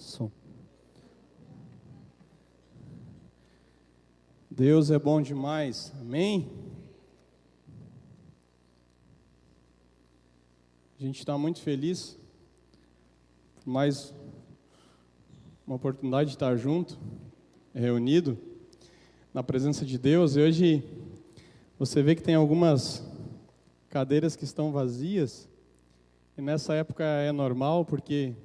Som. Deus é bom demais, amém? A gente está muito feliz por mais uma oportunidade de estar junto, reunido, na presença de Deus. E hoje você vê que tem algumas cadeiras que estão vazias, e nessa época é normal, porque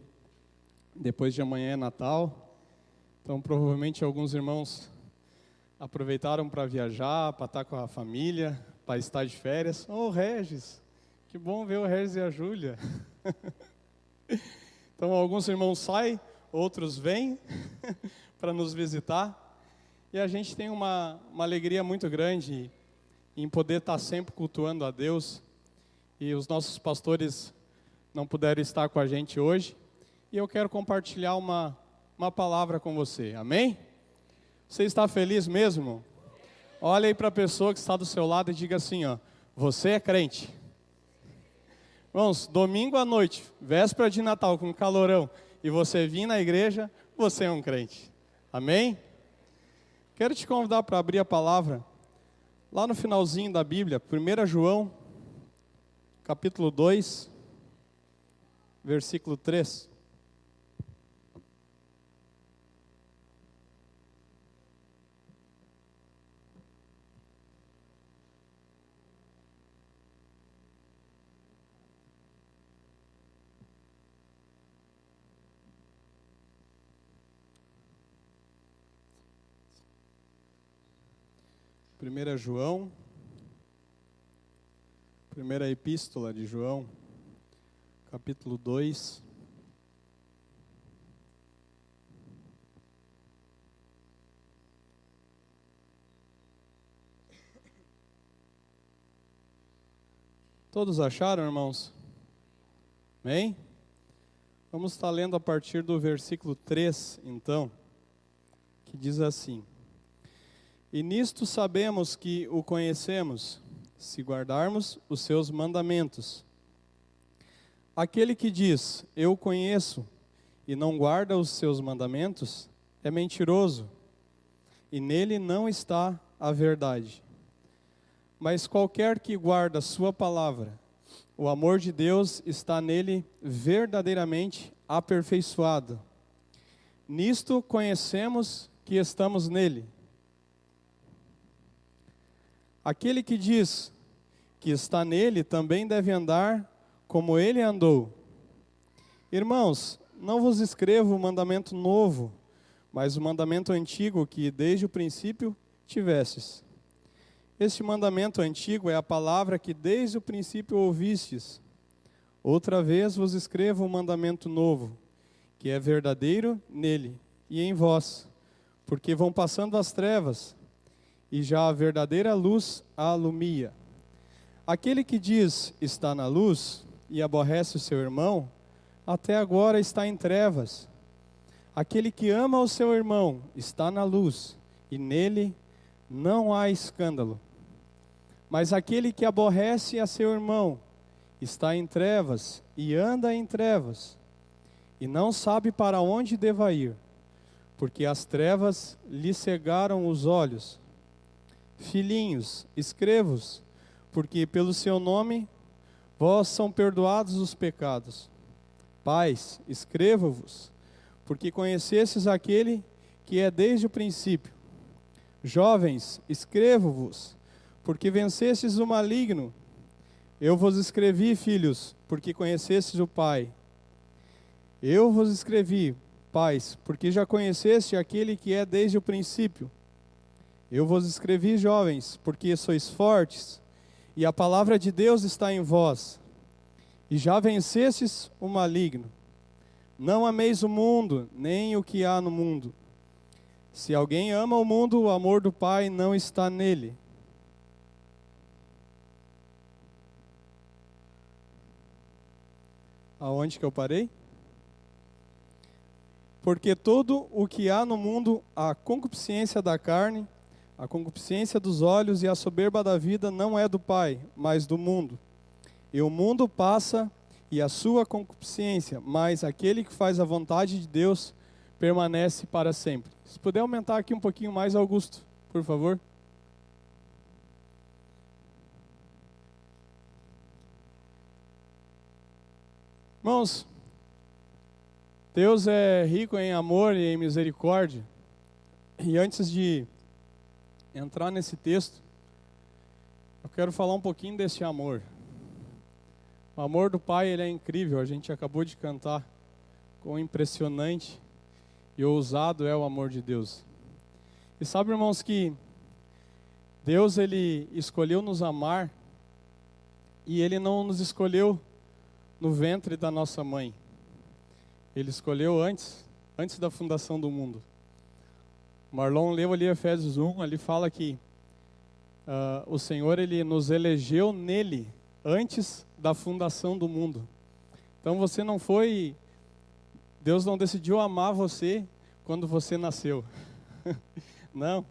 depois de amanhã é Natal, então provavelmente alguns irmãos aproveitaram para viajar, para estar com a família, para estar de férias. Regis, que bom ver o Regis e a Júlia. Então alguns irmãos saem, outros vêm para nos visitar, e a gente tem uma alegria muito grande em poder estar sempre cultuando a Deus. E os nossos pastores não puderam estar com a gente hoje, e eu quero compartilhar uma palavra com você, amém? Você está feliz mesmo? Olha aí para a pessoa que está do seu lado e diga assim, você é crente. Irmãos, domingo à noite, véspera de Natal com calorão, e você vir na igreja, você é um crente, amém? Quero te convidar para abrir a palavra, lá no finalzinho da Bíblia, 1 João, capítulo 2, versículo 3. Primeira epístola de João, capítulo 2. Todos acharam, irmãos? Amém? Vamos estar lendo a partir do versículo 3, então, que diz assim: E nisto sabemos que o conhecemos, se guardarmos os seus mandamentos. Aquele que diz, eu conheço, e não guarda os seus mandamentos, é mentiroso, e nele não está a verdade. Mas qualquer que guarda sua palavra, o amor de Deus está nele verdadeiramente aperfeiçoado. Nisto conhecemos que estamos nele. Aquele que diz que está nele também deve andar como ele andou. Irmãos, não vos escrevo o mandamento novo, mas o mandamento antigo que desde o princípio tivestes. Este mandamento antigo é a palavra que desde o princípio ouvistes. Outra vez vos escrevo um mandamento novo, que é verdadeiro nele e em vós, porque vão passando as trevas, e já a verdadeira luz a alumia. Aquele que diz está na luz e aborrece o seu irmão, até agora está em trevas. Aquele que ama o seu irmão está na luz, e nele não há escândalo. Mas aquele que aborrece a seu irmão está em trevas e anda em trevas, e não sabe para onde deva ir, porque as trevas lhe cegaram os olhos. Filhinhos, escrevo-vos, porque pelo seu nome vós são perdoados os pecados. Pais, escrevo-vos, porque conhecestes aquele que é desde o princípio. Jovens, escrevo-vos, porque vencestes o maligno. Eu vos escrevi, filhos, porque conhecestes o Pai. Eu vos escrevi, pais, porque já conheceste aquele que é desde o princípio. Eu vos escrevi, jovens, porque sois fortes, e a palavra de Deus está em vós, e já vencestes o maligno. Não ameis o mundo, nem o que há no mundo. Se alguém ama o mundo, o amor do Pai não está nele. Aonde que eu parei? Porque todo o que há no mundo, a concupiscência da carne, a concupiscência dos olhos e a soberba da vida não é do Pai, mas do mundo. E o mundo passa e a sua concupiscência, mas aquele que faz a vontade de Deus permanece para sempre. Se puder aumentar aqui um pouquinho mais, Augusto, por favor. Irmãos, Deus é rico em amor e em misericórdia. E antes de entrar nesse texto, eu quero falar um pouquinho desse amor. O amor do Pai, ele é incrível. A gente acabou de cantar quão impressionante e ousado é o amor de Deus. E sabe, irmãos, que Deus, ele escolheu nos amar e ele não nos escolheu no ventre da nossa mãe. Ele escolheu antes da fundação do mundo. Marlon leu ali Efésios 1, ali fala que o Senhor, ele nos elegeu nele antes da fundação do mundo. Então você não foi, Deus não decidiu amar você quando você nasceu. Não,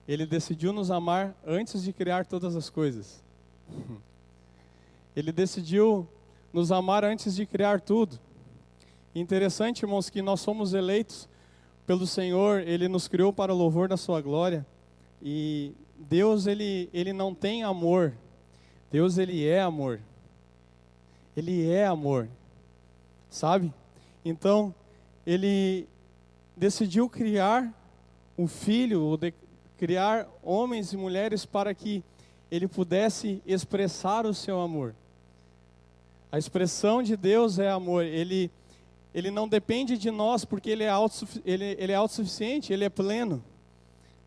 Ele decidiu nos amar antes de criar todas as coisas. Ele decidiu nos amar antes de criar tudo. Interessante, irmãos, que nós somos eleitos pelo Senhor, Ele nos criou para o louvor da sua glória. E Deus, Ele não tem amor. Deus, Ele é amor. Ele é amor. Sabe? Então, Ele decidiu criar um filho, criar homens e mulheres para que Ele pudesse expressar o seu amor. A expressão de Deus é amor. Ele não depende de nós porque Ele é autossuficiente, Ele é pleno.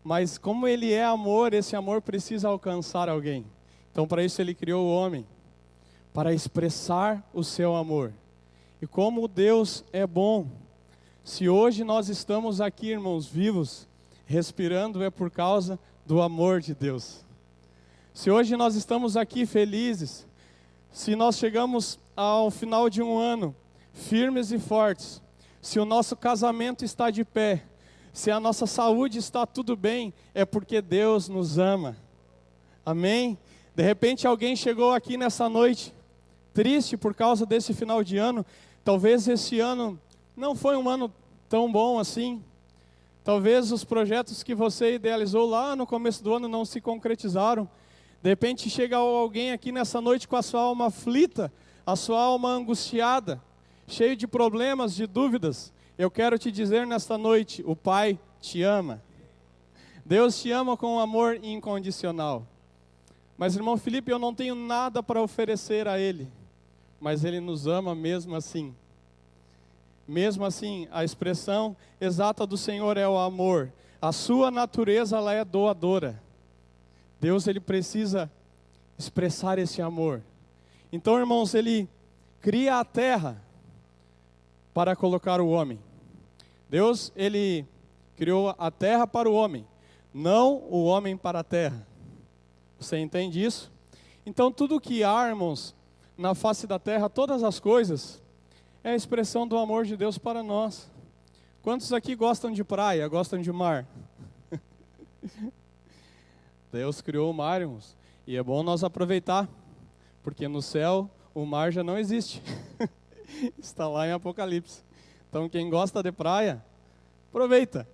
Mas como Ele é amor, esse amor precisa alcançar alguém. Então para isso Ele criou o homem, para expressar o seu amor. E como Deus é bom, se hoje nós estamos aqui, irmãos, vivos, respirando, é por causa do amor de Deus. Se hoje nós estamos aqui felizes, se nós chegamos ao final de um ano firmes e fortes, se o nosso casamento está de pé, se a nossa saúde está tudo bem, é porque Deus nos ama. Amém? De repente alguém chegou aqui nessa noite triste por causa desse final de ano. Talvez esse ano não foi um ano tão bom assim. Talvez os projetos que você idealizou lá no começo do ano não se concretizaram. De repente chega alguém aqui nessa noite com a sua alma aflita, a sua alma angustiada, cheio de problemas, de dúvidas. Eu quero te dizer nesta noite, o Pai te ama. Deus te ama com um amor incondicional. Mas, irmão Felipe, eu não tenho nada para oferecer a Ele. Mas Ele nos ama mesmo assim. Mesmo assim, a expressão exata do Senhor é o amor. A sua natureza, ela é doadora. Deus, Ele precisa expressar esse amor. Então, irmãos, Ele cria a terra para colocar o homem. Deus, Ele criou a terra para o homem, não o homem para a terra. Você entende isso? Então, tudo que há, irmãos, na face da terra, todas as coisas, é a expressão do amor de Deus para nós. Quantos aqui gostam de praia, gostam de mar? Deus criou o mar, irmãos, e é bom nós aproveitar, porque no céu o mar já não existe. Está lá em Apocalipse. Então quem gosta de praia, aproveita.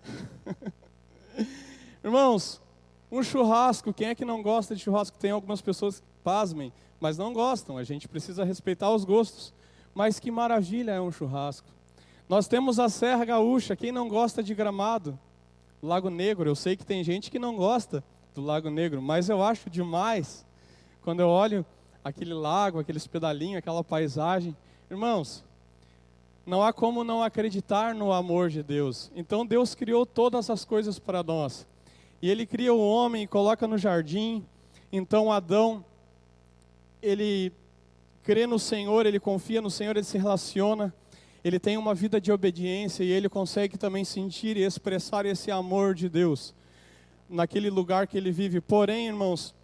Irmãos, um churrasco, quem é que não gosta de churrasco? Tem algumas pessoas que pasmem, mas não gostam, a gente precisa respeitar os gostos. Mas que maravilha é um churrasco. Nós temos a Serra Gaúcha, quem não gosta de Gramado? Lago Negro, eu sei que tem gente que não gosta do Lago Negro, mas eu acho demais quando eu olho aquele lago, aqueles pedalinhos, aquela paisagem. Irmãos, não há como não acreditar no amor de Deus. Então Deus criou todas as coisas para nós. E Ele cria o homem e coloca no jardim. Então Adão, ele crê no Senhor, ele confia no Senhor, ele se relaciona. Ele tem uma vida de obediência e ele consegue também sentir e expressar esse amor de Deus naquele lugar que ele vive. Porém, irmãos,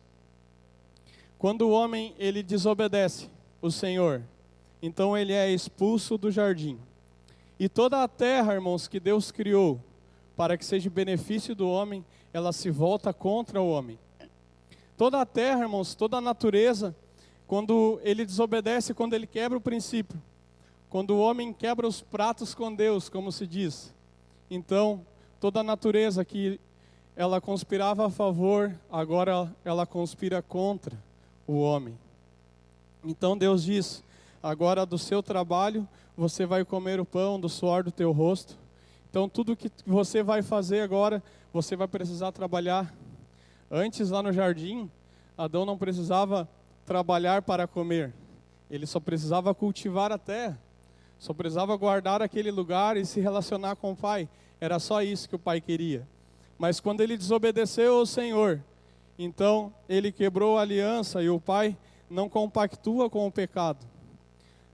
quando o homem ele desobedece o Senhor, então ele é expulso do jardim. E toda a terra, irmãos, que Deus criou para que seja benefício do homem, ela se volta contra o homem. Toda a terra, irmãos, toda a natureza, quando ele desobedece, quando ele quebra o princípio, quando o homem quebra os pratos com Deus, como se diz, então toda a natureza que ela conspirava a favor, agora ela conspira contra o homem. Então Deus diz: agora do seu trabalho você vai comer o pão do suor do teu rosto. Então tudo que você vai fazer agora, você vai precisar trabalhar. Antes lá no jardim, Adão não precisava trabalhar para comer. Ele só precisava cultivar a terra. Só precisava guardar aquele lugar e se relacionar com o Pai. Era só isso que o Pai queria. Mas quando ele desobedeceu ao Senhor, então ele quebrou a aliança e o Pai não compactua com o pecado.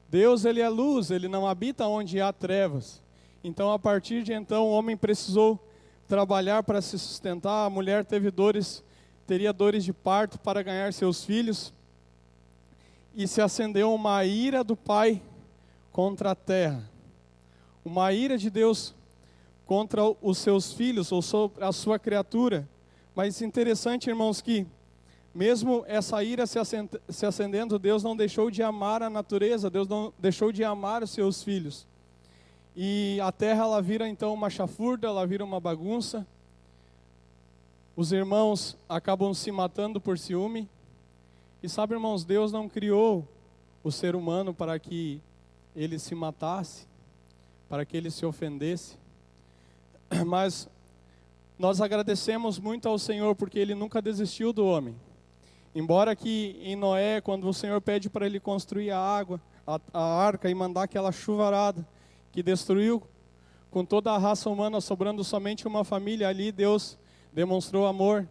Deus, ele é luz, ele não habita onde há trevas. Então, a partir de então, o homem precisou trabalhar para se sustentar. A mulher teria dores de parto para ganhar seus filhos. E se acendeu uma ira do Pai contra a terra. Uma ira de Deus contra os seus filhos, ou a sua criatura. Mas interessante, irmãos, que mesmo essa ira se acendendo, Deus não deixou de amar a natureza, Deus não deixou de amar os seus filhos. E a terra, ela vira então uma chafurda, ela vira uma bagunça. Os irmãos acabam se matando por ciúme. E sabe, irmãos, Deus não criou o ser humano para que ele se matasse, para que ele se ofendesse. Mas nós agradecemos muito ao Senhor porque Ele nunca desistiu do homem. Embora que em Noé, quando o Senhor pede para ele construir a arca e mandar aquela chuvarada que destruiu com toda a raça humana, sobrando somente uma família ali, Deus demonstrou amor.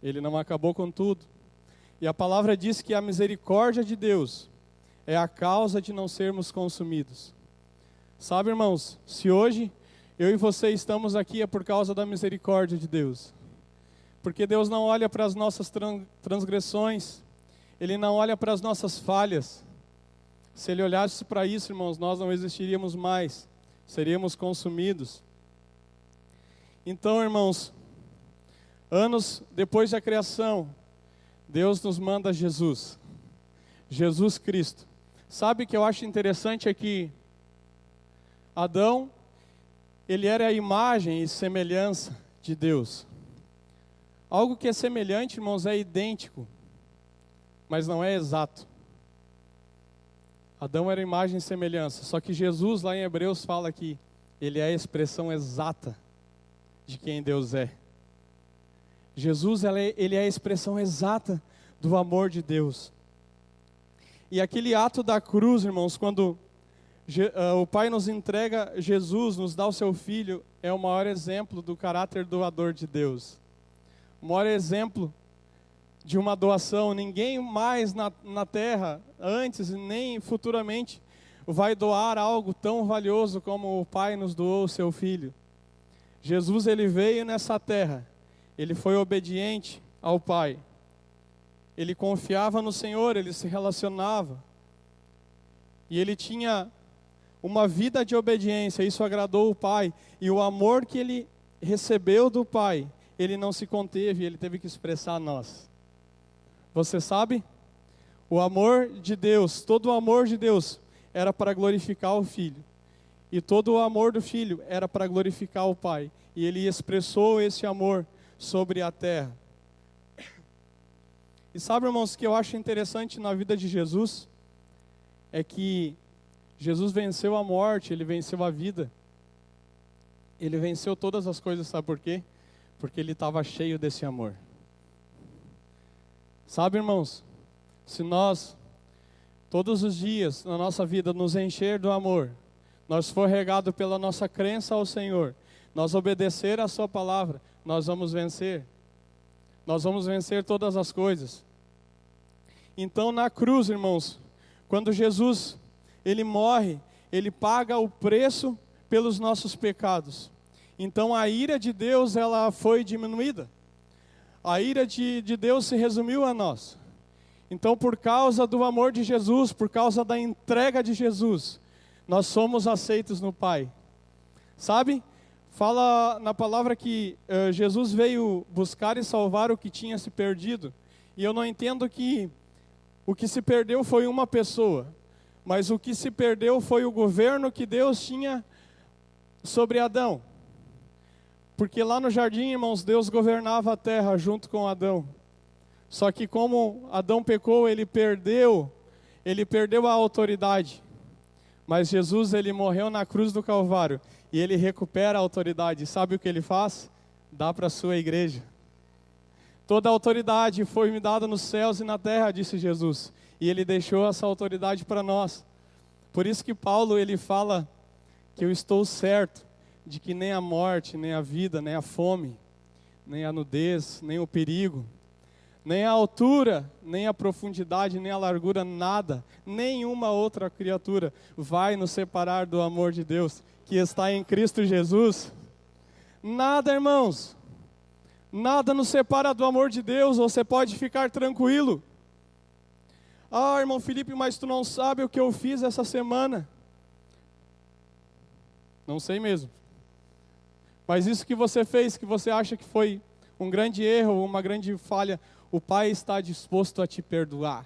Ele não acabou com tudo. E a palavra diz que a misericórdia de Deus é a causa de não sermos consumidos. Sabe, irmãos, se hoje eu e você estamos aqui é por causa da misericórdia de Deus. Porque Deus não olha para as nossas transgressões, Ele não olha para as nossas falhas. Se Ele olhasse para isso, irmãos, nós não existiríamos mais, seríamos consumidos. Então, irmãos, anos depois da criação, Deus nos manda Jesus, Jesus Cristo. Sabe o que eu acho interessante é que Adão, ele era a imagem e semelhança de Deus. Algo que é semelhante, irmãos, é idêntico, mas não é exato. Adão era imagem e semelhança, só que Jesus lá em Hebreus fala que ele é a expressão exata de quem Deus é. Jesus, ele é a expressão exata do amor de Deus. E aquele ato da cruz, irmãos, quando o Pai nos entrega Jesus, nos dá o seu Filho, é o maior exemplo do caráter doador de Deus. O maior exemplo de uma doação. Ninguém mais na terra, antes nem futuramente, vai doar algo tão valioso como o Pai nos doou o seu Filho. Jesus, ele veio nessa terra, ele foi obediente ao Pai. Ele confiava no Senhor, ele se relacionava. E ele tinha uma vida de obediência, isso agradou o Pai. E o amor que ele recebeu do Pai, ele não se conteve, ele teve que expressar a nós. Você sabe? O amor de Deus, todo o amor de Deus era para glorificar o Filho. E todo o amor do Filho era para glorificar o Pai. E ele expressou esse amor sobre a terra. E sabe, irmãos, o que eu acho interessante na vida de Jesus? É que Jesus venceu a morte, ele venceu a vida. Ele venceu todas as coisas, sabe por quê? Porque ele estava cheio desse amor. Sabe, irmãos, se nós, todos os dias na nossa vida, nos encher do amor, nós for regado pela nossa crença ao Senhor, nós obedecer a sua palavra, nós vamos vencer. Nós vamos vencer todas as coisas. Então na cruz, irmãos, quando Jesus, ele morre, ele paga o preço pelos nossos pecados. Então a ira de Deus, ela foi diminuída. A ira de Deus se resumiu a nós. Então por causa do amor de Jesus, por causa da entrega de Jesus, nós somos aceitos no Pai. Sabe? Fala na palavra que Jesus veio buscar e salvar o que tinha se perdido. E eu não entendo que o que se perdeu foi uma pessoa, mas o que se perdeu foi o governo que Deus tinha sobre Adão. Porque lá no jardim, irmãos, Deus governava a terra junto com Adão. Só que como Adão pecou, ele perdeu a autoridade. Mas Jesus, ele morreu na cruz do Calvário e ele recupera a autoridade. Sabe o que ele faz? Dá para a sua igreja. Toda a autoridade foi me dada nos céus e na terra, disse Jesus. E ele deixou essa autoridade para nós. Por isso que Paulo, ele fala que eu estou certo de que nem a morte, nem a vida, nem a fome, nem a nudez, nem o perigo, nem a altura, nem a profundidade, nem a largura, nada, nenhuma outra criatura vai nos separar do amor de Deus que está em Cristo Jesus. Nada, irmãos, nada nos separa do amor de Deus, você pode ficar tranquilo. Ah, irmão Felipe, mas tu não sabe o que eu fiz essa semana. Não sei mesmo. Mas isso que você fez, que você acha que foi um grande erro, uma grande falha, o Pai está disposto a te perdoar.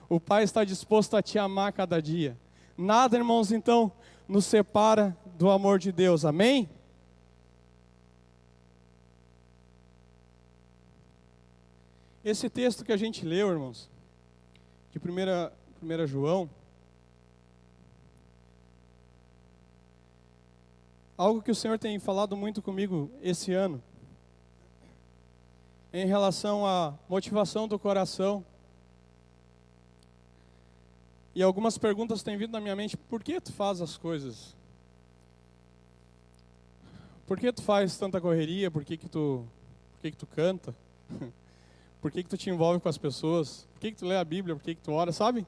O Pai está disposto a te amar cada dia. Nada, irmãos, então, nos separa do amor de Deus. Amém? Esse texto que a gente leu, irmãos, de 1 João, algo que o Senhor tem falado muito comigo esse ano, em relação à motivação do coração. E algumas perguntas têm vindo na minha mente: por que tu faz as coisas? Por que tu faz tanta correria? Por que tu canta? Por que tu te envolve com as pessoas? Por que tu lê a Bíblia? Por que tu ora? Sabe?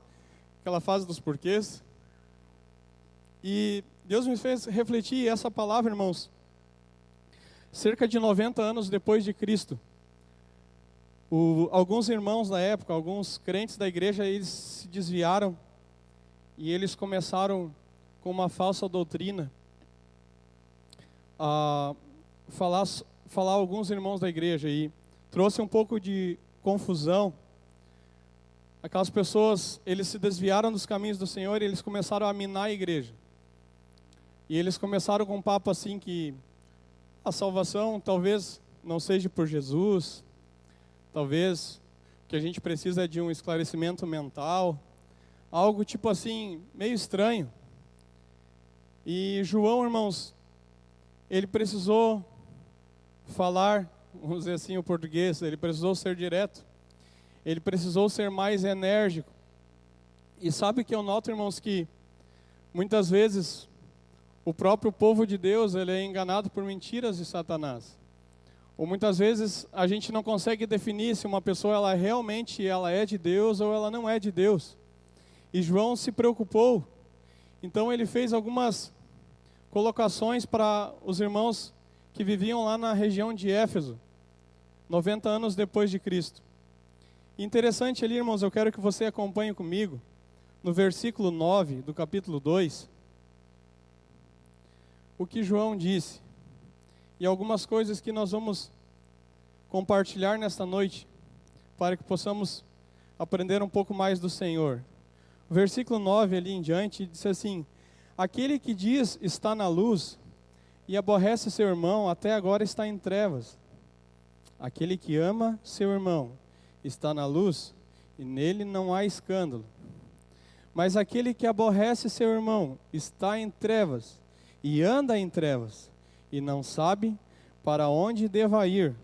Aquela fase dos porquês. E Deus me fez refletir essa palavra, irmãos. Cerca de 90 anos depois de Cristo, alguns irmãos da época, alguns crentes da igreja, eles se desviaram e eles começaram com uma falsa doutrina a falar alguns irmãos da igreja, e trouxe um pouco de confusão. Aquelas pessoas, eles se desviaram dos caminhos do Senhor e eles começaram a minar a igreja. E eles começaram com um papo assim que a salvação talvez não seja por Jesus, talvez o que a gente precisa é de um esclarecimento mental, algo tipo assim, meio estranho. E João, irmãos, ele precisou falar, vamos dizer assim, o português, ele precisou ser direto, ele precisou ser mais enérgico. E sabe que eu noto, irmãos, que muitas vezes o próprio povo de Deus, ele é enganado por mentiras de Satanás. Ou muitas vezes a gente não consegue definir se uma pessoa ela realmente é de Deus ou ela não é de Deus. E João se preocupou. Então ele fez algumas colocações para os irmãos que viviam lá na região de Éfeso, 90 anos depois de Cristo. Interessante ali, irmãos, eu quero que você acompanhe comigo, no versículo 9 do capítulo 2, o que João disse, e algumas coisas que nós vamos compartilhar nesta noite, para que possamos aprender um pouco mais do Senhor. O versículo 9 ali em diante, diz assim: aquele que diz está na luz e aborrece seu irmão, até agora está em trevas. Aquele que ama seu irmão está na luz e nele não há escândalo. Mas aquele que aborrece seu irmão está em trevas e anda em trevas e não sabe para onde deva ir,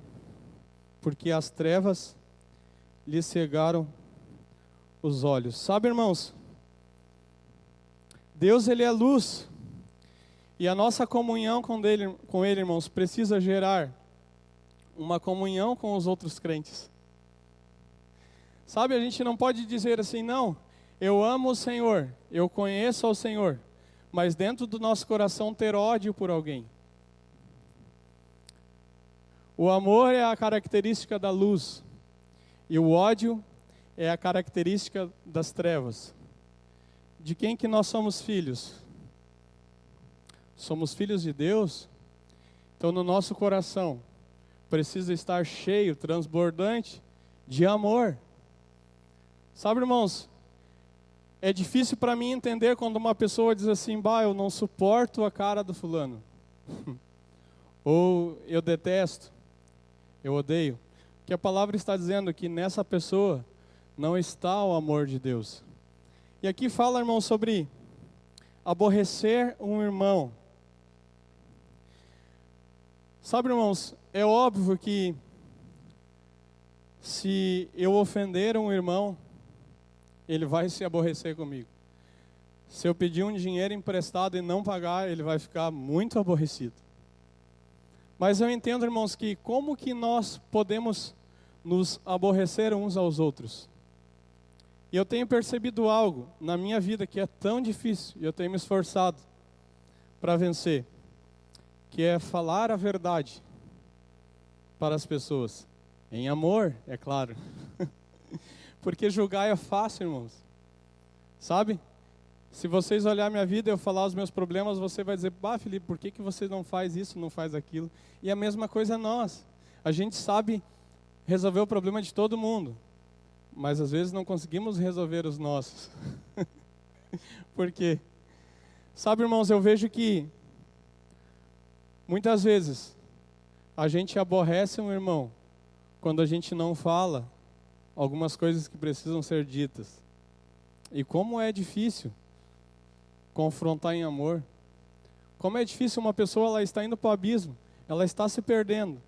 porque as trevas lhe cegaram os olhos. Sabe, irmãos, Deus, ele é luz, e a nossa comunhão com ele, irmãos, precisa gerar uma comunhão com os outros crentes. Sabe, a gente não pode dizer assim: não, eu amo o Senhor, eu conheço ao Senhor, mas dentro do nosso coração ter ódio por alguém. O amor é a característica da luz, e o ódio é a característica das trevas. De quem que nós somos filhos? Somos filhos de Deus? Então no nosso coração precisa estar cheio, transbordante de amor. Sabe, irmãos, é difícil para mim entender quando uma pessoa diz assim: bah, eu não suporto a cara do fulano. ou eu detesto, eu odeio. Que a palavra está dizendo que nessa pessoa não está o amor de Deus. E aqui fala, irmão, sobre aborrecer um irmão. Sabe, irmãos, é óbvio que se eu ofender um irmão, ele vai se aborrecer comigo. Se eu pedir um dinheiro emprestado e não pagar, ele vai ficar muito aborrecido. Mas eu entendo, irmãos, que como que nós podemos nos aborrecer uns aos outros? E eu tenho percebido algo na minha vida que é tão difícil, e eu tenho me esforçado para vencer, que é falar a verdade para as pessoas. Em amor, é claro. Porque julgar é fácil, irmãos. Sabe? Se vocês olharem minha vida e eu falar os meus problemas, você vai dizer, Felipe, por que você não faz isso, não faz aquilo? E a mesma coisa é nós. A gente sabe resolver o problema de todo mundo, mas às vezes não conseguimos resolver os nossos. Por quê? Sabe, irmãos, eu vejo que muitas vezes a gente aborrece um irmão quando a gente não fala algumas coisas que precisam ser ditas. E como é difícil confrontar em amor. Como é difícil uma pessoa, ela está indo para o abismo, ela está se perdendo.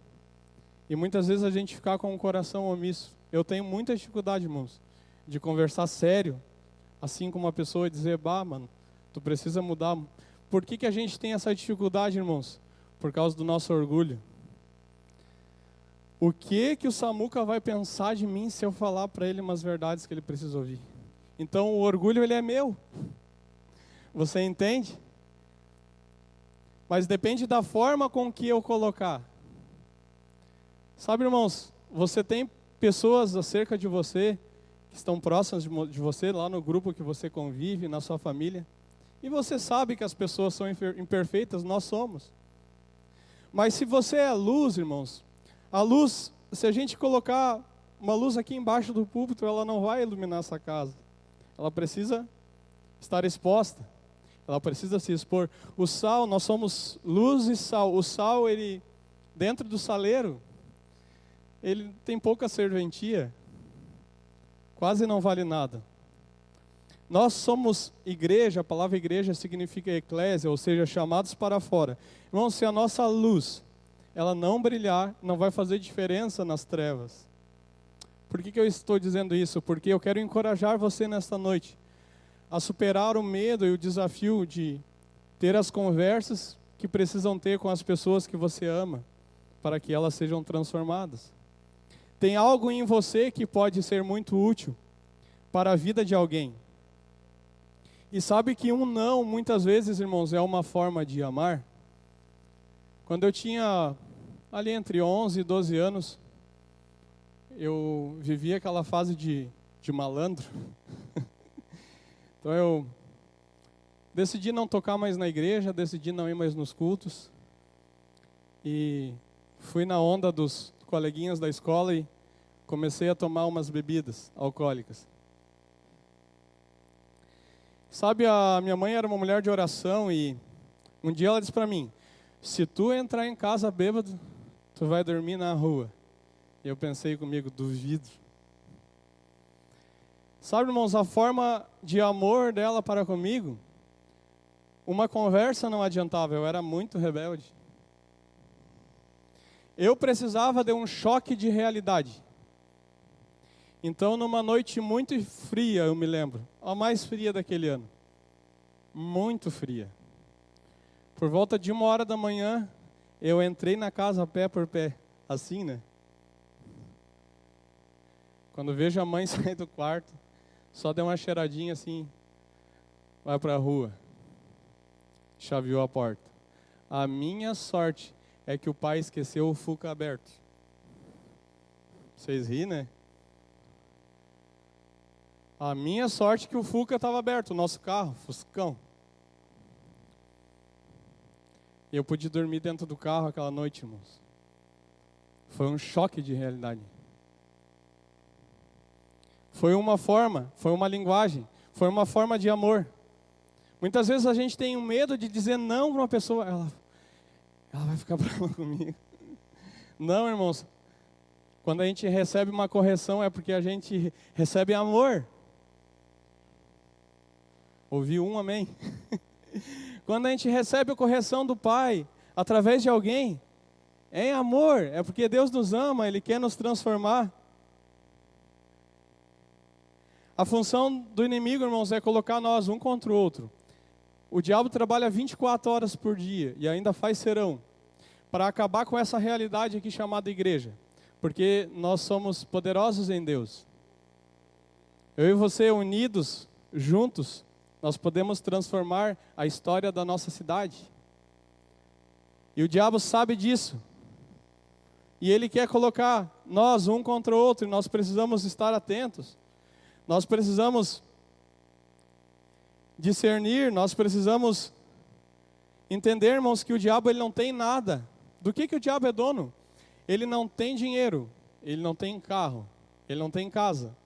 E muitas vezes a gente fica com o coração omisso. Eu tenho muita dificuldade, irmãos, de conversar sério, assim com uma pessoa e dizer, mano, tu precisa mudar. Por que a gente tem essa dificuldade, irmãos? Por causa do nosso orgulho. O que o Samuca vai pensar de mim se eu falar para ele umas verdades que ele precisa ouvir? Então o orgulho, ele é meu. Você entende? Mas depende da forma com que eu colocar. Sabe, irmãos, você tem pessoas acerca de você, que estão próximas de você, lá no grupo que você convive, na sua família. E você sabe que as pessoas são imperfeitas, nós somos. Mas se você é luz, irmãos, a luz, se a gente colocar uma luz aqui embaixo do púlpito, ela não vai iluminar essa casa. Ela precisa estar exposta. Ela precisa se expor. O sal, nós somos luz e sal. O sal, ele, dentro do saleiro, ele tem pouca serventia. Quase não vale nada. Nós somos igreja, a palavra igreja significa eclésia, ou seja, chamados para fora. Irmãos, se a nossa luz, ela não brilhar, não vai fazer diferença nas trevas. Por que eu estou dizendo isso? Porque eu quero encorajar você nesta noite a superar o medo e o desafio de ter as conversas que precisam ter com as pessoas que você ama, para que elas sejam transformadas. Tem algo em você que pode ser muito útil para a vida de alguém. E sabe que um não, muitas vezes, irmãos, é uma forma de amar? Quando eu tinha ali entre 11 e 12 anos, eu vivia aquela fase de malandro. Então eu decidi não tocar mais na igreja, decidi não ir mais nos cultos. E fui na onda dos coleguinhas da escola e comecei a tomar umas bebidas alcoólicas. Sabe, a minha mãe era uma mulher de oração e um dia ela disse para mim, se tu entrar em casa bêbado, tu vai dormir na rua. E eu pensei comigo, duvido. Sabe, irmãos, a forma de amor dela para comigo, uma conversa não adiantava, eu era muito rebelde. Eu precisava de um choque de realidade. Então, numa noite muito fria, eu me lembro, a mais fria daquele ano, muito fria. Por volta de 1h da manhã, eu entrei na casa pé por pé, assim, né? Quando vejo a mãe sair do quarto, só deu uma cheiradinha assim, vai para a rua, chaveou a porta. A minha sorte é que o pai esqueceu o Fuca aberto. Vocês riem, né? A minha sorte é que o Fuca estava aberto, o nosso carro, Fuscão. E eu pude dormir dentro do carro aquela noite, irmãos. Foi um choque de realidade. Foi uma forma, foi uma linguagem, foi uma forma de amor. Muitas vezes a gente tem um medo de dizer não para uma pessoa. Ela vai ficar brava comigo. Não, irmãos. Quando a gente recebe uma correção é porque a gente recebe amor. Ouviu um amém? Quando a gente recebe a correção do Pai, através de alguém, é em amor, é porque Deus nos ama, Ele quer nos transformar. A função do inimigo, irmãos, é colocar nós um contra o outro. O diabo trabalha 24 horas por dia e ainda faz serão, para acabar com essa realidade aqui chamada igreja. Porque nós somos poderosos em Deus. Eu e você unidos, juntos, nós podemos transformar a história da nossa cidade. E o diabo sabe disso. E ele quer colocar nós um contra o outro, e nós precisamos estar atentos. Nós precisamos discernir, nós precisamos entender, irmãos, que o diabo ele não tem nada. Do que o diabo é dono? Ele não tem dinheiro, ele não tem carro, ele não tem casa,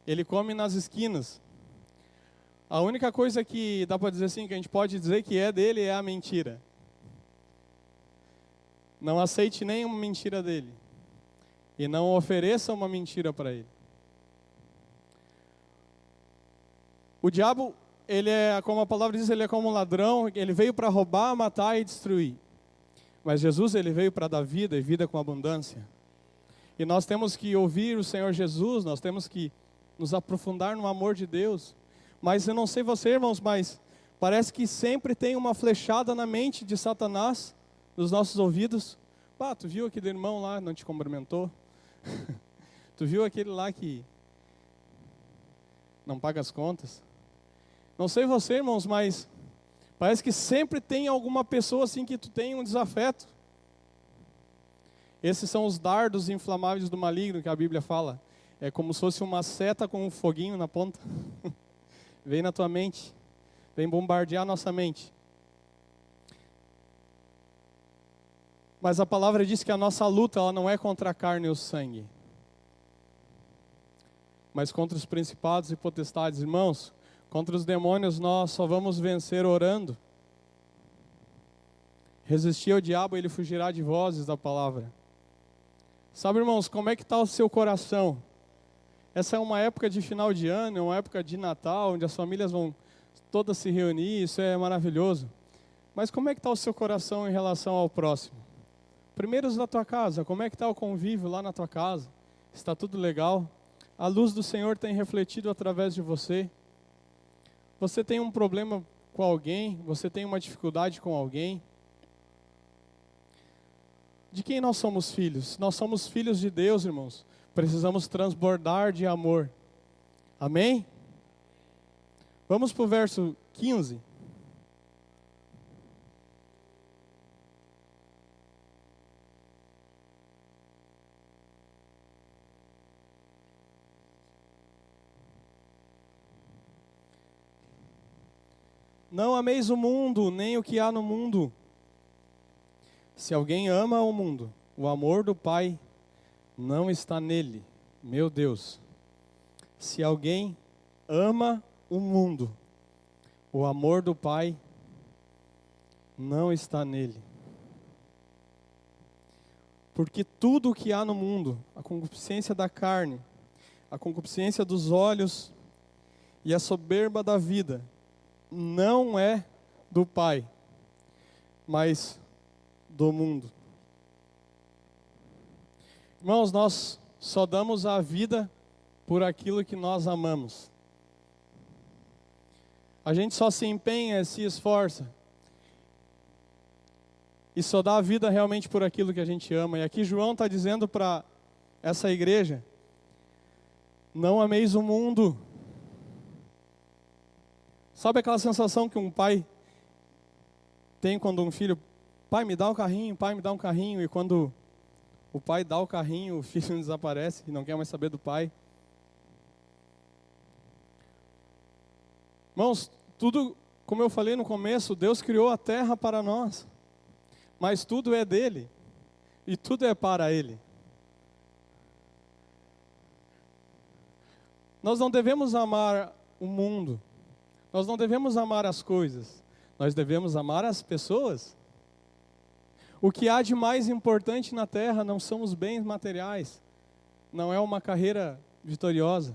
ele come nas esquinas. A única coisa que dá para dizer assim, que a gente pode dizer que é dele é a mentira. Não aceite nenhuma mentira dele. E não ofereça uma mentira para ele. O diabo, ele é, como a palavra diz, ele é como um ladrão, ele veio para roubar, matar e destruir. Mas Jesus, ele veio para dar vida e vida com abundância. E nós temos que ouvir o Senhor Jesus, nós temos que nos aprofundar no amor de Deus. Mas eu não sei você, irmãos, mas parece que sempre tem uma flechada na mente de Satanás, nos nossos ouvidos. Pá, tu viu aquele irmão lá, não te cumprimentou? Tu viu aquele lá que não paga as contas? Não sei você, irmãos, mas parece que sempre tem alguma pessoa assim que tu tem um desafeto. Esses são os dardos inflamáveis do maligno que a Bíblia fala. É como se fosse uma seta com um foguinho na ponta. Vem na tua mente. Vem bombardear a nossa mente. Mas a palavra diz que a nossa luta ela não é contra a carne e o sangue, mas contra os principados e potestades. Irmãos, contra os demônios nós só vamos vencer orando. Resistir ao diabo, ele fugirá de vós, diz a palavra. Sabe, irmãos, como é que está o seu coração? Essa é uma época de final de ano, é uma época de Natal, onde as famílias vão todas se reunir, isso é maravilhoso. Mas como é que está o seu coração em relação ao próximo? Primeiro os da tua casa, como é que está o convívio lá na tua casa? Está tudo legal? A luz do Senhor tem refletido através de você? Você tem um problema com alguém? Você tem uma dificuldade com alguém? De quem nós somos filhos? Nós somos filhos de Deus, irmãos. Precisamos transbordar de amor. Amém? Vamos para o verso 15. Não ameis o mundo, nem o que há no mundo. Se alguém ama o mundo, o amor do Pai não está nele. Meu Deus. Se alguém ama o mundo, o amor do Pai não está nele. Porque tudo o que há no mundo, a concupiscência da carne, a concupiscência dos olhos e a soberba da vida, não é do Pai, mas do mundo. Irmãos, nós só damos a vida por aquilo que nós amamos. A gente só se empenha, se esforça e só dá a vida realmente por aquilo que a gente ama. E aqui João está dizendo para essa igreja: não ameis o mundo. Sabe aquela sensação que um pai tem quando um filho, pai, me dá um carrinho, pai, me dá um carrinho, e quando o pai dá o carrinho, o filho desaparece e não quer mais saber do pai. Irmãos, tudo, como eu falei no começo, Deus criou a terra para nós, mas tudo é dele e tudo é para ele. Nós não devemos amar o mundo. Nós não devemos amar as coisas, nós devemos amar as pessoas. O que há de mais importante na terra não são os bens materiais, não é uma carreira vitoriosa.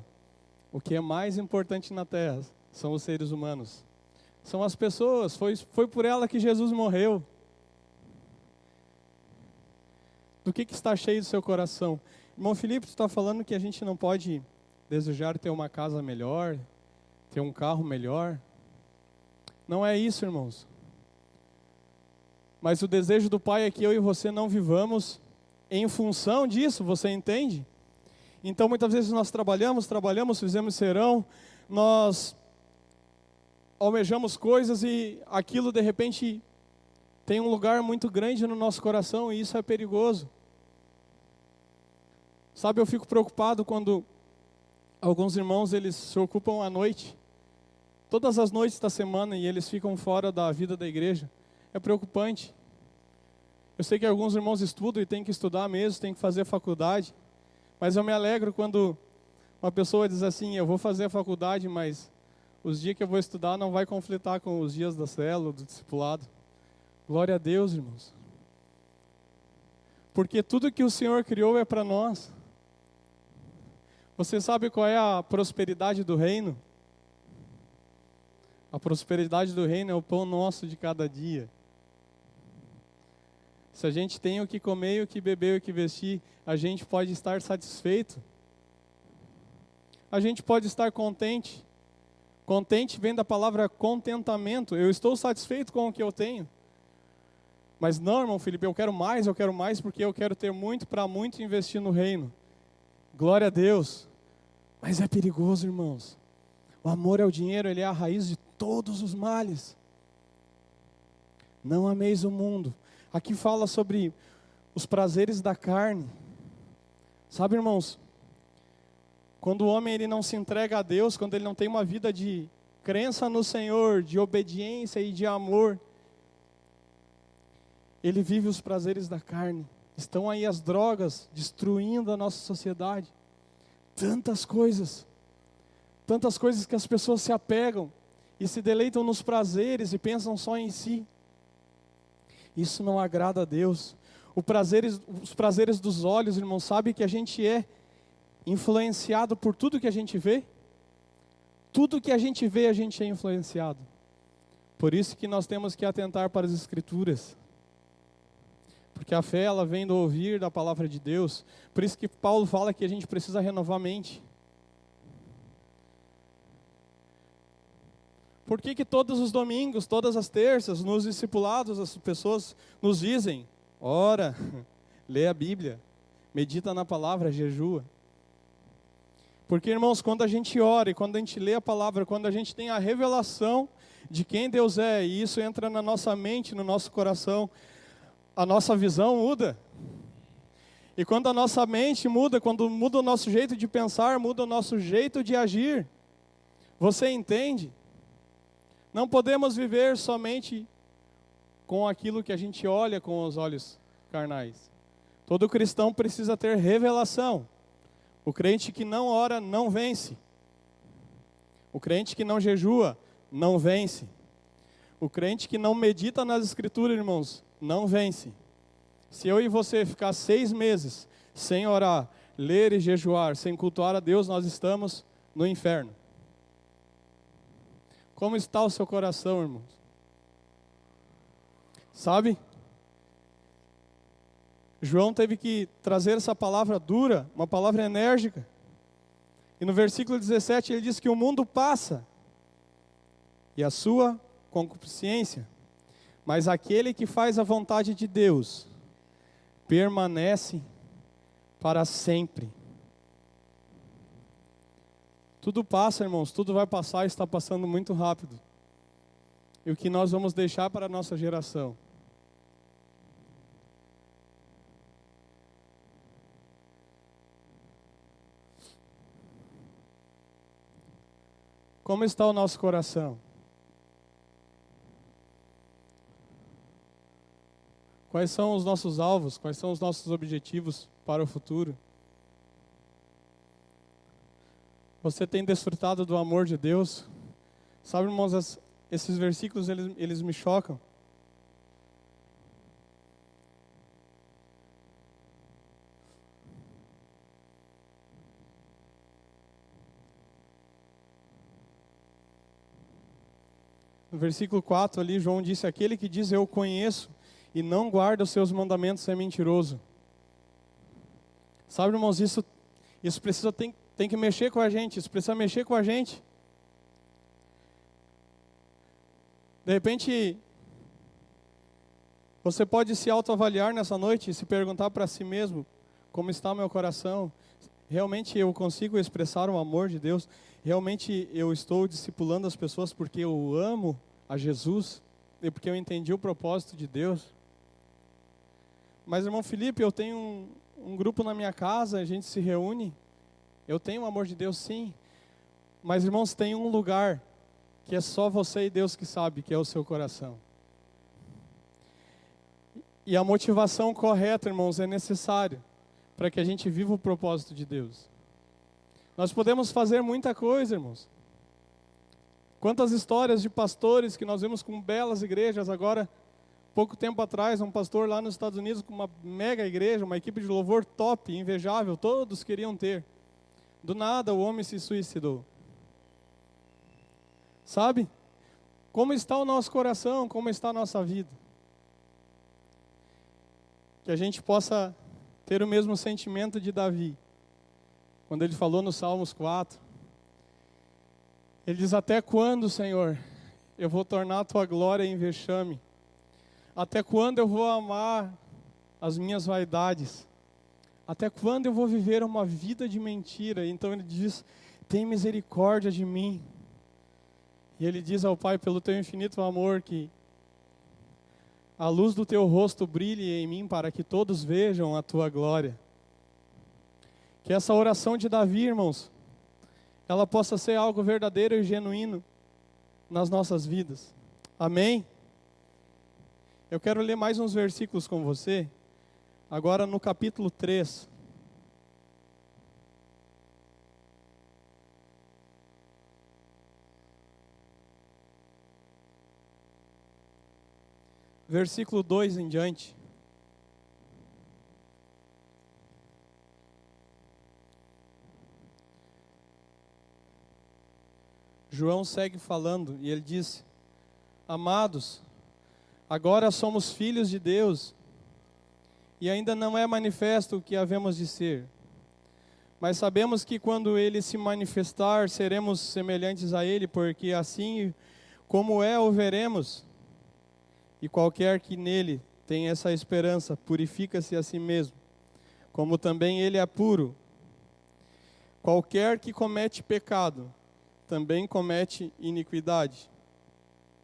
O que é mais importante na terra são os seres humanos, são as pessoas, foi por ela que Jesus morreu. Do que está cheio do seu coração? Irmão Felipe, tu está falando que a gente não pode desejar ter uma casa melhor, ter um carro melhor. Não é isso, irmãos. Mas o desejo do Pai é que eu e você não vivamos em função disso, você entende? Então muitas vezes nós trabalhamos, fizemos serão, nós almejamos coisas e aquilo de repente tem um lugar muito grande no nosso coração e isso é perigoso. Sabe, eu fico preocupado quando alguns irmãos, eles se ocupam à noite, todas as noites da semana, e eles ficam fora da vida da igreja. É preocupante. Eu sei que alguns irmãos estudam e têm que estudar mesmo, têm que fazer faculdade, mas eu me alegro quando uma pessoa diz assim, eu vou fazer a faculdade, mas os dias que eu vou estudar não vai conflitar com os dias da célula, do discipulado. Glória a Deus, irmãos. Porque tudo que o Senhor criou é para nós. Você sabe qual é a prosperidade do reino? A prosperidade do reino é o pão nosso de cada dia. Se a gente tem o que comer, o que beber, o que vestir, a gente pode estar satisfeito. A gente pode estar contente. Contente vem da palavra contentamento. Eu estou satisfeito com o que eu tenho. Mas não, irmão Felipe, eu quero mais porque eu quero ter muito para muito investir no reino. Glória a Deus. Mas é perigoso, irmãos. O amor ao dinheiro, ele é a raiz de todos os males. Não ameis o mundo. Aqui fala sobre os prazeres da carne. Sabe, irmãos, quando o homem ele não se entrega a Deus, quando ele não tem uma vida de crença no Senhor, de obediência e de amor, ele vive os prazeres da carne. Estão aí as drogas destruindo a nossa sociedade. Tantas coisas que as pessoas se apegam e se deleitam nos prazeres e pensam só em si. Isso não agrada a Deus. Os prazeres dos olhos, irmão, sabe que a gente é influenciado por tudo que a gente vê? Tudo que a gente vê, a gente é influenciado. Por isso que nós temos que atentar para as Escrituras. Porque a fé, ela vem do ouvir da palavra de Deus. Por isso que Paulo fala que a gente precisa renovar a mente. Por que todos os domingos, todas as terças, nos discipulados, as pessoas nos dizem, ora, lê a Bíblia, medita na palavra, jejua. Porque, irmãos, quando a gente ora e quando a gente lê a palavra, quando a gente tem a revelação de quem Deus é, e isso entra na nossa mente, no nosso coração, a nossa visão muda. E quando a nossa mente muda, quando muda o nosso jeito de pensar, muda o nosso jeito de agir. Você entende? Não podemos viver somente com aquilo que a gente olha com os olhos carnais. Todo cristão precisa ter revelação. O crente que não ora, não vence. O crente que não jejua, não vence. O crente que não medita nas Escrituras, irmãos, não vence. Se eu e você ficar 6 meses sem orar, ler e jejuar, sem cultuar a Deus, nós estamos no inferno. Como está o seu coração, irmãos? Sabe? João teve que trazer essa palavra dura, uma palavra enérgica. E no versículo 17 ele diz que o mundo passa e a sua concupiscência, mas aquele que faz a vontade de Deus permanece para sempre. Tudo passa, irmãos, tudo vai passar e está passando muito rápido. E o que nós vamos deixar para a nossa geração? Como está o nosso coração? Quais são os nossos alvos? Quais são os nossos objetivos para o futuro? Você tem desfrutado do amor de Deus? Sabe, irmãos, esses versículos, eles me chocam. No versículo 4 ali, João disse: aquele que diz eu conheço e não guarda os seus mandamentos é mentiroso. Sabe, irmãos, isso precisa, tem que mexer com a gente, isso precisa mexer com a gente. De repente, você pode se autoavaliar nessa noite e se perguntar para si mesmo: como está o meu coração? Realmente eu consigo expressar o amor de Deus? Realmente eu estou discipulando as pessoas porque eu amo a Jesus e porque eu entendi o propósito de Deus? Mas, irmão Felipe, eu tenho um grupo na minha casa, a gente se reúne, eu tenho o amor de Deus, sim. Mas, irmãos, tem um lugar que é só você e Deus que sabe, que é o seu coração. E a motivação correta, irmãos, é necessária para que a gente viva o propósito de Deus. Nós podemos fazer muita coisa, irmãos. Quantas histórias de pastores que nós vemos com belas igrejas. Agora, pouco tempo atrás, um pastor lá nos Estados Unidos com uma mega igreja, uma equipe de louvor top, invejável, todos queriam ter. Do nada o homem se suicidou. Sabe? Como está o nosso coração, como está a nossa vida? Que a gente possa ter o mesmo sentimento de Davi, quando ele falou no Salmos 4, ele diz: até quando, Senhor, eu vou tornar a tua glória em vexame? Até quando eu vou amar as minhas vaidades? Até quando eu vou viver uma vida de mentira? Então ele diz: tem misericórdia de mim. E ele diz ao Pai: pelo teu infinito amor, que a luz do teu rosto brilhe em mim, para que todos vejam a tua glória. Que essa oração de Davi, irmãos, ela possa ser algo verdadeiro e genuíno nas nossas vidas. Amém? Eu quero ler mais uns versículos com você, agora no capítulo 3. Versículo 2 em diante. João segue falando e ele diz: amados, agora somos filhos de Deus e ainda não é manifesto o que havemos de ser. Mas sabemos que quando Ele se manifestar, seremos semelhantes a Ele, porque assim como é, o veremos. E qualquer que nele tem essa esperança, purifica-se a si mesmo, como também ele é puro. Qualquer que comete pecado, também comete iniquidade,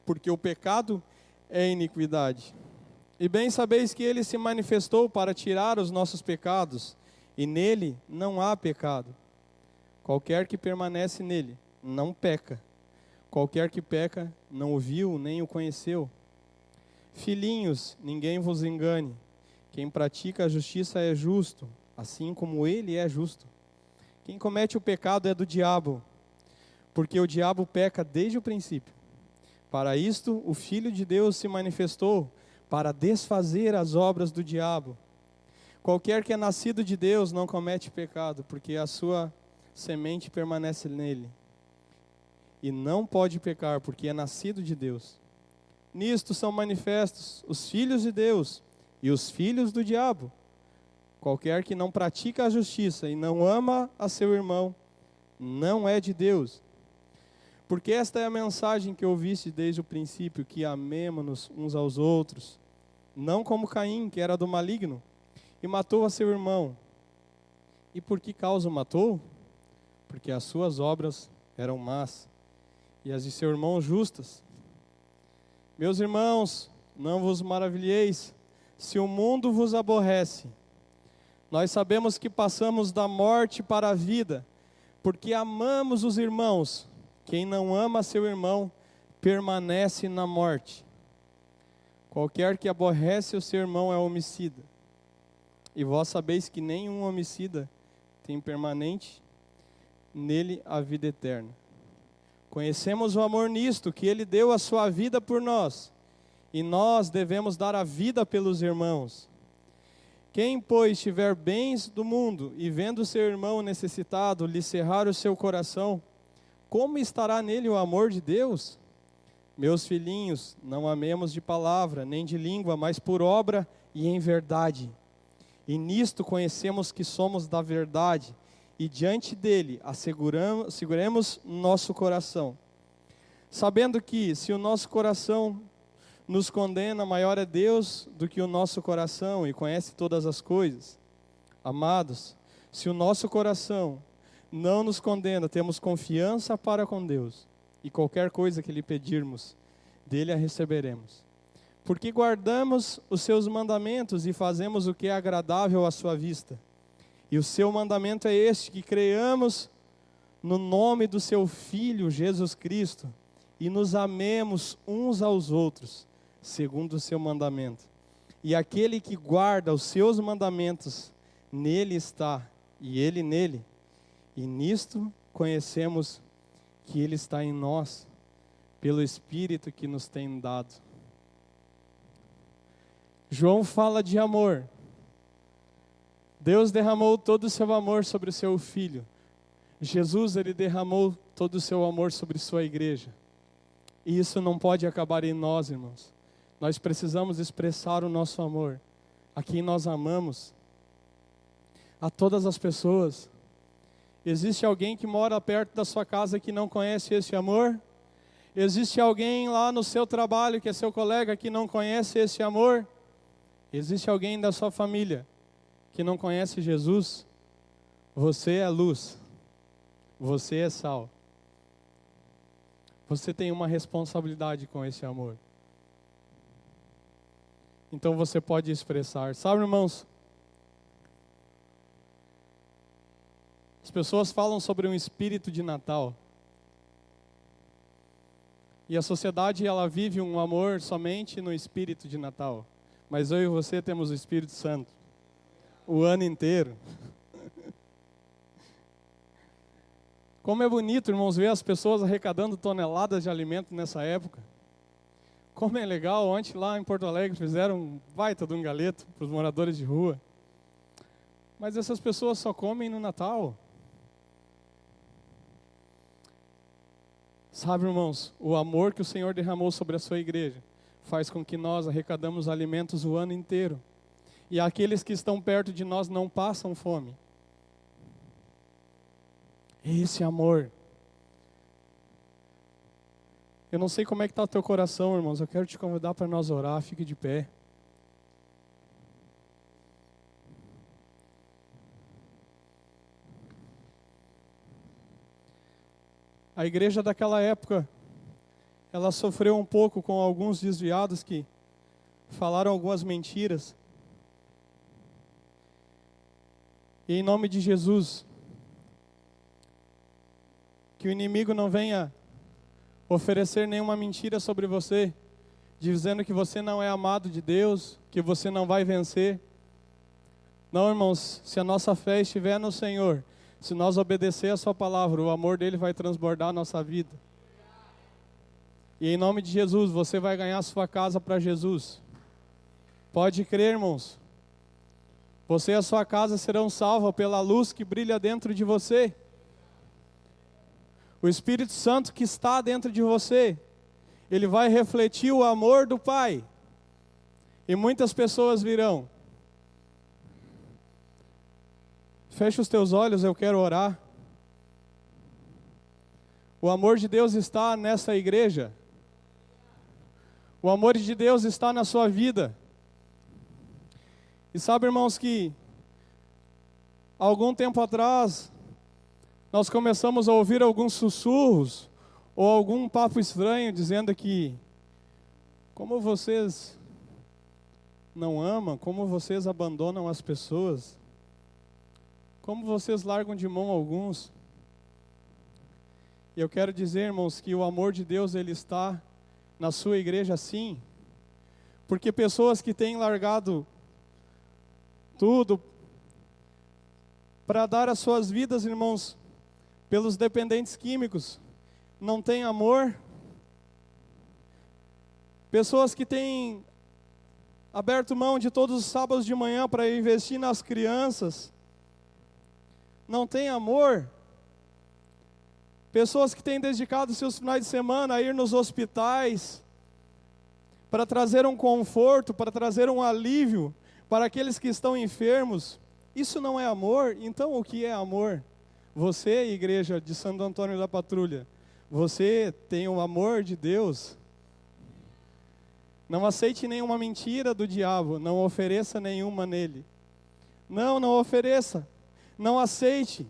porque o pecado é iniquidade. E bem sabeis que ele se manifestou para tirar os nossos pecados, e nele não há pecado. Qualquer que permanece nele, não peca. Qualquer que peca, não o viu, nem o conheceu. Filhinhos, ninguém vos engane. Quem pratica a justiça é justo, assim como ele é justo. Quem comete o pecado é do diabo, porque o diabo peca desde o princípio. Para isto, o Filho de Deus se manifestou, para desfazer as obras do diabo. Qualquer que é nascido de Deus não comete pecado, porque a sua semente permanece nele. E não pode pecar, porque é nascido de Deus. Nisto são manifestos os filhos de Deus e os filhos do diabo. Qualquer que não pratica a justiça e não ama a seu irmão, não é de Deus. Porque esta é a mensagem que ouviste desde o princípio, que amemo-nos uns aos outros, não como Caim, que era do maligno, e matou a seu irmão. E por que causa o matou? Porque as suas obras eram más, e as de seu irmão justas. Meus irmãos, não vos maravilheis, se o mundo vos aborrece. Nós sabemos que passamos da morte para a vida, porque amamos os irmãos. Quem não ama seu irmão, permanece na morte. Qualquer que aborrece o seu irmão é homicida. E vós sabeis que nenhum homicida tem permanente nele a vida eterna. Conhecemos o amor nisto, que ele deu a sua vida por nós, e nós devemos dar a vida pelos irmãos. Quem, pois, tiver bens do mundo, e vendo seu irmão necessitado, lhe cerrar o seu coração, como estará nele o amor de Deus? Meus filhinhos, não amemos de palavra, nem de língua, mas por obra e em verdade. E nisto conhecemos que somos da verdade, e diante dele seguremos nosso coração. Sabendo que, se o nosso coração nos condena, maior é Deus do que o nosso coração, e conhece todas as coisas. Amados, se o nosso coração não nos condena, temos confiança para com Deus, e qualquer coisa que lhe pedirmos, dele a receberemos. Porque guardamos os seus mandamentos e fazemos o que é agradável à sua vista. E o seu mandamento é este, que creiamos no nome do seu Filho Jesus Cristo, e nos amemos uns aos outros, segundo o seu mandamento. E aquele que guarda os seus mandamentos, nele está, e ele nele. E nisto conhecemos que ele está em nós, pelo Espírito que nos tem dado. João fala de amor. Deus derramou todo o seu amor sobre o seu Filho. Jesus, ele derramou todo o seu amor sobre sua igreja. E isso não pode acabar em nós, irmãos. Nós precisamos expressar o nosso amor a quem nós amamos, a todas as pessoas. Existe alguém que mora perto da sua casa que não conhece esse amor? Existe alguém lá no seu trabalho que é seu colega que não conhece esse amor? Existe alguém da sua família que não conhece Jesus? Você é luz. Você é sal. Você tem uma responsabilidade com esse amor. Então você pode expressar. Sabe, irmãos? As pessoas falam sobre um espírito de Natal. E a sociedade, ela vive um amor somente no espírito de Natal. Mas eu e você temos o Espírito Santo o ano inteiro. Como é bonito, irmãos, ver as pessoas arrecadando toneladas de alimento nessa época. Como é legal, ontem lá em Porto Alegre fizeram um baita de um galeto para os moradores de rua. Mas essas pessoas só comem no Natal. Sabe, irmãos, o amor que o Senhor derramou sobre a sua igreja faz com que nós arrecadamos alimentos o ano inteiro. E aqueles que estão perto de nós não passam fome. Esse amor. Eu não sei como é que está o teu coração, irmãos. Eu quero te convidar para nós orar. Fique de pé. A igreja daquela época, ela sofreu um pouco com alguns desviados que falaram algumas mentiras. E em nome de Jesus, que o inimigo não venha oferecer nenhuma mentira sobre você, dizendo que você não é amado de Deus, que você não vai vencer. Não, irmãos, se a nossa fé estiver no Senhor, se nós obedecer a sua palavra, o amor dele vai transbordar a nossa vida. E em nome de Jesus, você vai ganhar a sua casa para Jesus. Pode crer, irmãos. Você e a sua casa serão salvos pela luz que brilha dentro de você. O Espírito Santo que está dentro de você, ele vai refletir o amor do Pai. E muitas pessoas virão. Fecha os teus olhos, eu quero orar. O amor de Deus está nessa igreja. O amor de Deus está na sua vida. E sabe, irmãos, que algum tempo atrás nós começamos a ouvir alguns sussurros ou algum papo estranho dizendo que como vocês não amam, como vocês abandonam as pessoas, como vocês largam de mão alguns. E eu quero dizer, irmãos, que o amor de Deus, ele está na sua igreja sim, porque pessoas que têm largado tudo para dar as suas vidas, irmãos, pelos dependentes químicos, não têm amor. Pessoas que têm aberto mão de todos os sábados de manhã para investir nas crianças, não têm amor. Pessoas que têm dedicado seus finais de semana a ir nos hospitais, para trazer um conforto, para trazer um alívio para aqueles que estão enfermos. Isso não é amor? Então o que é amor? Você, igreja de Santo Antônio da Patrulha, você tem o amor de Deus? Não aceite nenhuma mentira do diabo, não ofereça nenhuma nele. Não ofereça, não aceite.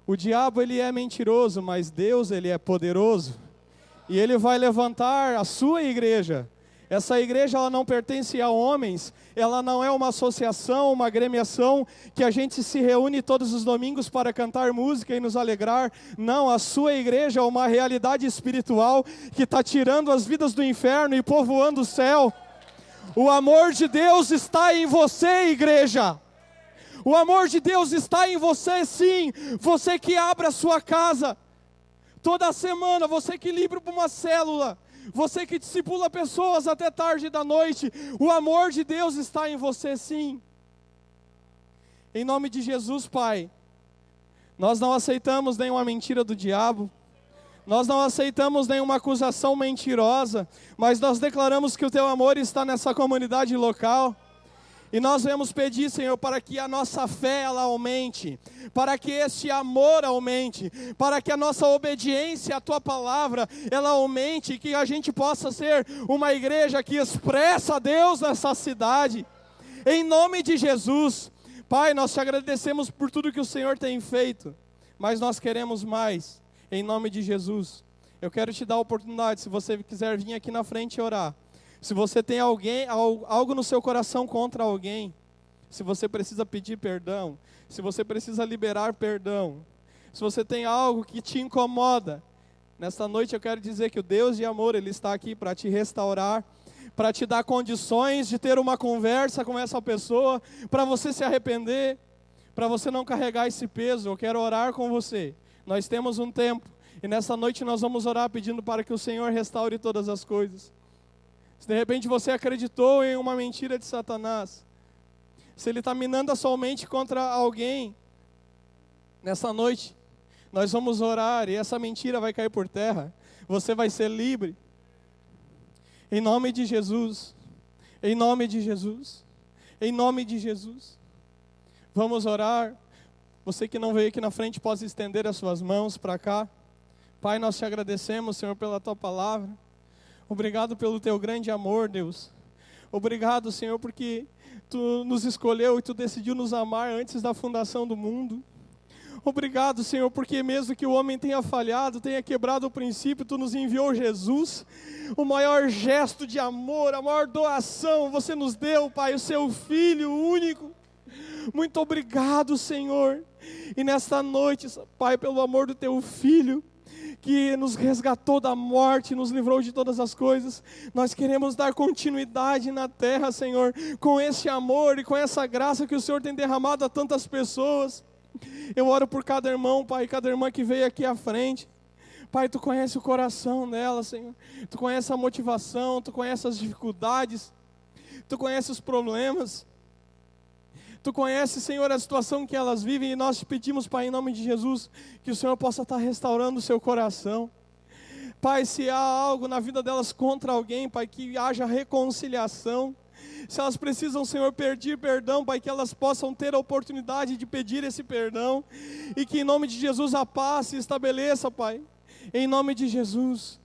O diabo, ele é mentiroso, mas Deus, ele é poderoso. E ele vai levantar a sua igreja. Essa igreja, ela não pertence a homens, ela não é uma associação, uma agremiação, que a gente se reúne todos os domingos para cantar música e nos alegrar. Não, a sua igreja é uma realidade espiritual, que está tirando as vidas do inferno e povoando o céu. O amor de Deus está em você, igreja. O amor de Deus está em você, sim. Você que abre a sua casa toda semana, você que livra para uma célula, você que discipula pessoas até tarde da noite, o amor de Deus está em você, sim. Em nome de Jesus, Pai, nós não aceitamos nenhuma mentira do diabo, nós não aceitamos nenhuma acusação mentirosa, mas nós declaramos que o Teu amor está nessa comunidade local. E nós vamos pedir, Senhor, para que a nossa fé ela aumente, para que este amor aumente, para que a nossa obediência à Tua palavra ela aumente, e que a gente possa ser uma igreja que expressa a Deus nessa cidade. Em nome de Jesus, Pai, nós te agradecemos por tudo que o Senhor tem feito, mas nós queremos mais. Em nome de Jesus, eu quero te dar a oportunidade, se você quiser vir aqui na frente e orar. Se você tem algo no seu coração contra alguém, se você precisa pedir perdão, se você precisa liberar perdão, se você tem algo que te incomoda, nesta noite eu quero dizer que o Deus de amor, Ele está aqui para te restaurar, para te dar condições de ter uma conversa com essa pessoa, para você se arrepender, para você não carregar esse peso. Eu quero orar com você. Nós temos um tempo, e nessa noite nós vamos orar pedindo para que o Senhor restaure todas as coisas. Se de repente você acreditou em uma mentira de Satanás, se ele está minando a sua mente contra alguém, nessa noite, nós vamos orar e essa mentira vai cair por terra, você vai ser livre, em nome de Jesus, em nome de Jesus, em nome de Jesus. Vamos orar. Você que não veio aqui na frente, pode estender as suas mãos para cá. Pai, nós te agradecemos, Senhor, pela Tua palavra. Obrigado pelo Teu grande amor, Deus. Obrigado, Senhor, porque Tu nos escolheu e Tu decidiu nos amar antes da fundação do mundo. Obrigado, Senhor, porque mesmo que o homem tenha falhado, tenha quebrado o princípio, Tu nos enviou Jesus, o maior gesto de amor, a maior doação, Você nos deu, Pai, o Seu Filho único. Muito obrigado, Senhor. E nesta noite, Pai, pelo amor do Teu Filho, que nos resgatou da morte, nos livrou de todas as coisas, nós queremos dar continuidade na terra, Senhor, com esse amor e com essa graça que o Senhor tem derramado a tantas pessoas. Eu oro por cada irmão, Pai, cada irmã que veio aqui à frente. Pai, Tu conhece o coração dela, Senhor, Tu conhece a motivação, Tu conhece as dificuldades, Tu conhece os problemas, Tu conheces, Senhor, a situação que elas vivem, e nós te pedimos, Pai, em nome de Jesus, que o Senhor possa estar restaurando o seu coração. Pai, se há algo na vida delas contra alguém, Pai, que haja reconciliação. Se elas precisam, Senhor, pedir perdão, Pai, que elas possam ter a oportunidade de pedir esse perdão, e que em nome de Jesus a paz se estabeleça, Pai. Em nome de Jesus,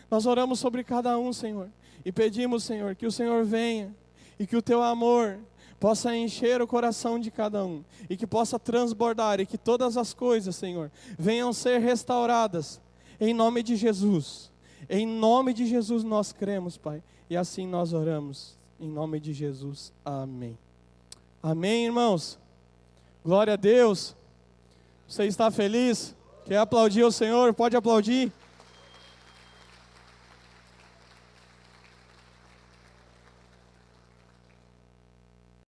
nós oramos sobre cada um, Senhor, e pedimos, Senhor, que o Senhor venha, e que o Teu amor possa encher o coração de cada um, e que possa transbordar, e que todas as coisas, Senhor, venham ser restauradas, em nome de Jesus. Em nome de Jesus nós cremos, Pai, e assim nós oramos, em nome de Jesus, amém. Amém, irmãos? Glória a Deus. Você está feliz? Quer aplaudir o Senhor? Pode aplaudir.